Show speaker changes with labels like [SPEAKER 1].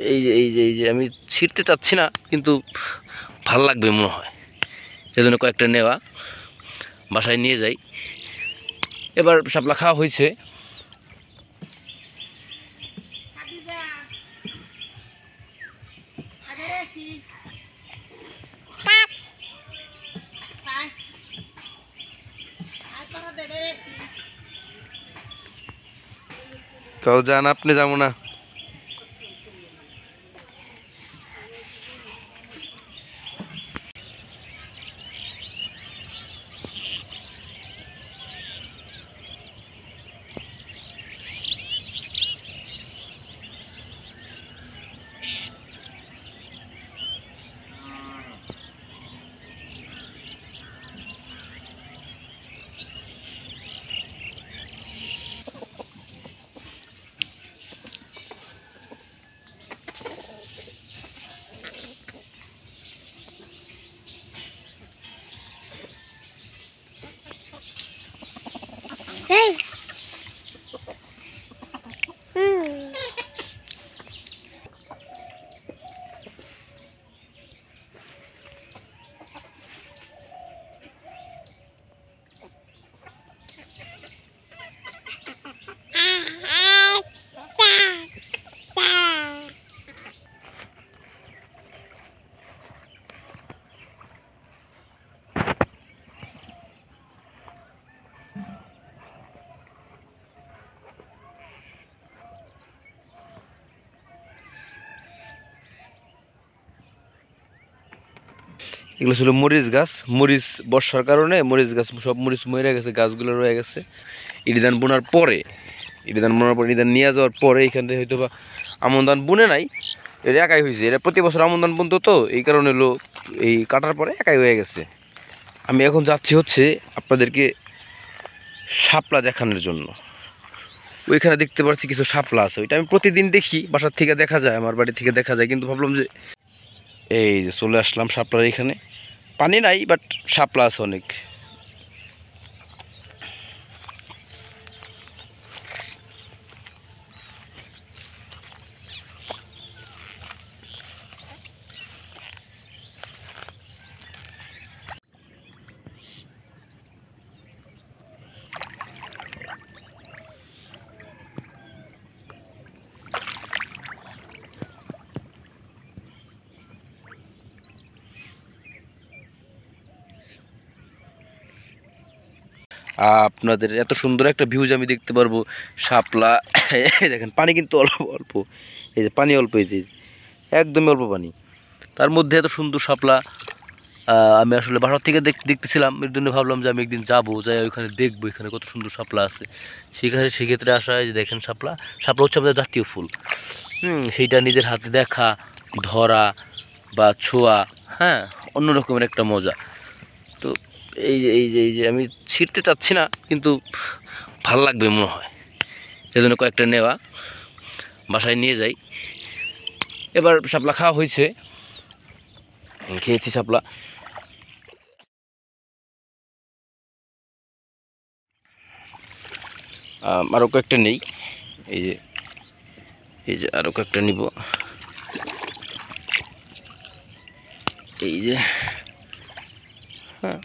[SPEAKER 1] এই যে আমি ছিঁড়তে চাচ্ছি না, কিন্তু ভাল লাগবে মনে হয়, এজন্য কয়েকটা নেওয়া, বাসায় নিয়ে যাই। এবার শাপলা খাওয়া হয়েছে। কাউ যান, আপনি যাবো না।
[SPEAKER 2] Hey.
[SPEAKER 1] এগুলো ছিল মরিচ গাছ। মরিচ বর্ষার কারণে মরিচ গাছ সব মরিচ মরে গেছে, গাছগুলো রয়ে গেছে। ইরিধান বোনার পরে ইরিধান নিয়ে যাওয়ার পরে এখান থেকে হয়তো বা আমন ধান বুনে নাই, এটা একাই হয়েছে। এটা প্রতি বছর আমন ধান বুনতো, তো এই কারণে হলো এই কাটার পরে একাই হয়ে গেছে। আমি এখন যাচ্ছি হচ্ছে আপনাদেরকে শাপলা দেখানোর জন্য। ওইখানে দেখতে পাচ্ছি কিছু শাপলা আছে, ওইটা আমি প্রতিদিন দেখি, বাসার থেকে দেখা যায়, আমার বাড়ি থেকে দেখা যায়, কিন্তু ভাবলাম যে এই যে চলে আসলাম শাপলার এখানে। পানি নাই, বাট শাপলা আছে অনেক। আপনাদের এত সুন্দর একটা ভিউজ আমি দেখতে পারবো। শাপলা দেখেন, পানি কিন্তু অল্প অল্প, এই যে পানি অল্প, এই যে একদমই অল্প পানি, তার মধ্যে এত সুন্দর শাপলা। আমি আসলে বাসার থেকে দেখতেছিলাম, এর জন্য ভাবলাম যে আমি একদিন যাবো, যাই ওইখানে দেখবো এখানে কত সুন্দর শাপলা আছে। সেক্ষেত্রে আসা হয় যে দেখেন শাপলা হচ্ছে আমাদের জাতীয় ফুল। সেইটা নিজের হাতে দেখা, ধরা বা ছোঁয়া, হ্যাঁ, অন্য রকমের একটা মজা। তো এই যে আমি ছিঁড়তে চাচ্ছি না, কিন্তু ভাল লাগবে মনে হয়, এজন্য কয়েকটা নেওয়া, বাসায় নিয়ে যাই। এবার শাপলা খাওয়া হয়েছে, খেয়েছি শাপলা। আরও কয়েকটা নেই, এই যে আরও কয়েকটা নিব, এই যে, হ্যাঁ।